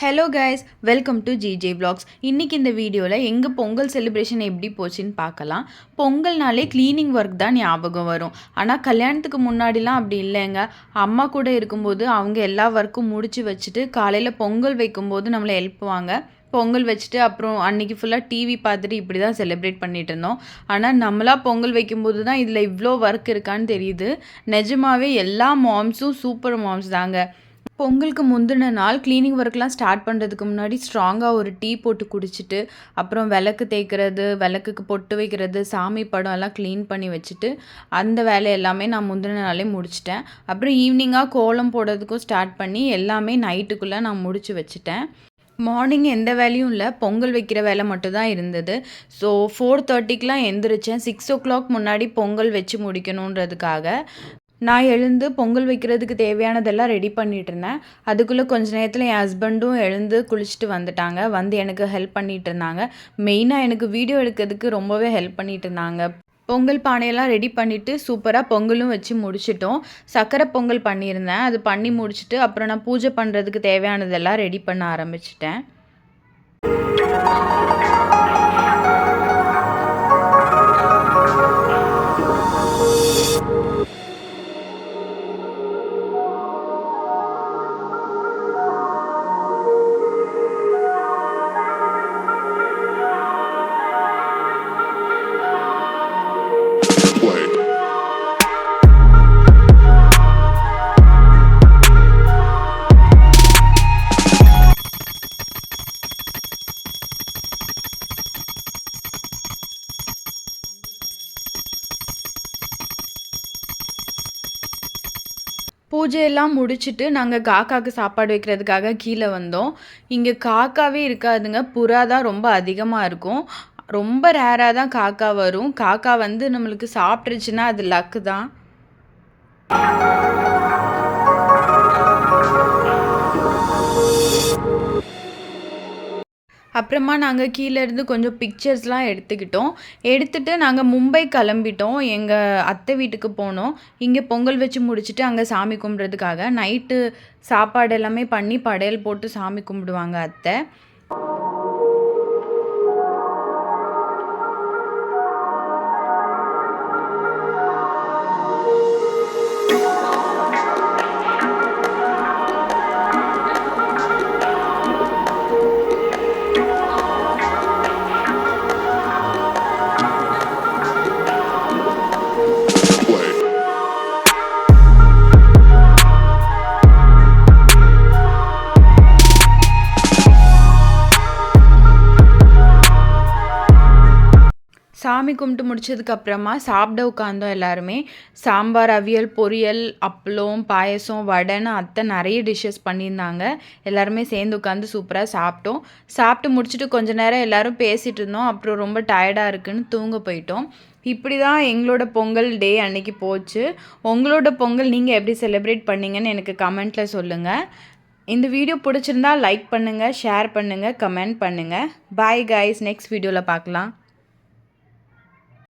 Hello guys, welcome to GJ vlogs. இன்றைக்கி இந்த வீடியோவில் எங்கள் பொங்கல் செலிப்ரேஷன் எப்படி போச்சுன்னு பார்க்கலாம். பொங்கல்னாலே க்ளீனிங் ஒர்க் தான் ஞாபகம் வரும். ஆனால் கல்யாணத்துக்கு முன்னாடிலாம் அப்படி இல்லைங்க. அம்மா கூட இருக்கும்போது அவங்க எல்லா ஒர்க்கும் முடிச்சு வச்சுட்டு காலையில் பொங்கல் வைக்கும்போது நம்மளை எழுப்புவாங்க. பொங்கல் வச்சுட்டு அப்புறம் அன்றைக்கி ஃபுல்லாக டிவி பார்த்துட்டு இப்படி தான் செலிப்ரேட் பண்ணிகிட்டு இருந்தோம். ஆனால் நம்மளாக பொங்கல் வைக்கும்போது தான் இதில் இவ்வளோ ஒர்க் இருக்கான்னு தெரியுது. நிஜமாகவே எல்லா மாம்ஸும் சூப்பர் மாம்ஸ் தாங்க. பொங்கலுக்கு முந்தின நாள் க்ளீனிங் ஒர்க்லாம் ஸ்டார்ட் பண்ணுறதுக்கு முன்னாடி ஸ்ட்ராங்காக ஒரு டீ போட்டு குடிச்சிட்டு, அப்புறம் விளக்கு தேய்க்கிறது, விளக்குக்கு பொட்டு வைக்கிறது, சாமி படம் எல்லாம் க்ளீன் பண்ணி வச்சுட்டு, அந்த வேலை எல்லாமே நான் முந்தின நாளே முடிச்சிட்டேன். அப்புறம் ஈவினிங்காக கோலம் போடுறதுக்கும் ஸ்டார்ட் பண்ணி எல்லாமே நைட்டுக்குள்ளே நான் முடிச்சு வச்சுட்டேன். மார்னிங் எந்த வேலையும் இல்லை, பொங்கல் வைக்கிற வேலை மட்டும் தான் இருந்தது. ஸோ 4:30க்கெலாம் எந்திரிச்சேன். 6:00 முன்னாடி பொங்கல் வச்சு முடிக்கணுன்றதுக்காக நான் எழுந்து பொங்கல் வைக்கிறதுக்கு தேவையானதெல்லாம் ரெடி பண்ணிகிட்டு இருந்தேன். அதுக்குள்ளே கொஞ்ச நேரத்தில் என் ஹஸ்பண்டும் எழுந்து குளிச்சுட்டு வந்துட்டாங்க. வந்து எனக்கு ஹெல்ப் பண்ணிகிட்டு இருந்தாங்க. மெயினாக எனக்கு வீடியோ எடுக்கிறதுக்கு ரொம்பவே ஹெல்ப் பண்ணிகிட்டு இருந்தாங்க. பொங்கல் பானையெல்லாம் ரெடி பண்ணிவிட்டு சூப்பராக பொங்கலும் வச்சு முடிச்சிட்டோம். சக்கரை பொங்கல் பண்ணியிருந்தேன். அது பண்ணி முடிச்சுட்டு அப்புறம் நான் பூஜை பண்ணுறதுக்கு தேவையானதெல்லாம் ரெடி பண்ண ஆரம்பிச்சிட்டேன். பூஜையெல்லாம் முடிச்சுட்டு நாங்கள் காக்காவுக்கு சாப்பாடு வைக்கிறதுக்காக கீழே வந்தோம். இங்கே காக்காவே இருக்காதுங்க, புறா தான் ரொம்ப அதிகமாக இருக்கும். ரொம்ப ரேராக தான் காக்கா வரும். காக்கா வந்து நம்மளுக்கு சாப்பிட்ருச்சுன்னா அது லக்கு தான். அப்புறமா நாங்கள் கீழேருந்து கொஞ்சம் பிக்சர்ஸ்லாம் எடுத்துக்கிட்டோம். எடுத்துகிட்டு நாங்கள் மும்பை கிளம்பிட்டோம். எங்கள் அத்தை வீட்டுக்கு போனோம். இங்கே பொங்கல் வச்சு முடிச்சுட்டு அங்கே சாமி கும்பிட்றதுக்காக நைட்டு சாப்பாடு எல்லாமே பண்ணி படையல் போட்டு சாமி கும்பிடுவாங்க அத்தை. சாமி கும்பிட்டு முடிச்சதுக்கப்புறமா சாப்பிட உட்காந்தோம் எல்லாருமே. சாம்பார், அவியல், பொரியல், அப்பளம், பாயசம், வடைன்னு அத்தை நிறைய டிஷ்ஷஸ் பண்ணியிருந்தாங்க. எல்லாருமே சேர்ந்து உட்காந்து சூப்பராக சாப்பிட்டோம். சாப்பிட்டு முடிச்சுட்டு கொஞ்ச நேரம் எல்லோரும் பேசிகிட்டு இருந்தோம். அப்புறம் ரொம்ப டயர்டாக இருக்குதுன்னு தூங்க போயிட்டோம். இப்படி தான் எங்களோட பொங்கல் டே அன்னைக்கு போச்சு. உங்களோட பொங்கல் நீங்கள் எப்படி செலிப்ரேட் பண்ணீங்கன்னு எனக்கு கமெண்ட்டில் சொல்லுங்கள். இந்த வீடியோ பிடிச்சிருந்தா லைக் பண்ணுங்கள், ஷேர் பண்ணுங்கள், கமெண்ட் பண்ணுங்கள். பாய் கைஸ், நெக்ஸ்ட் வீடியோவில் பார்க்கலாம்.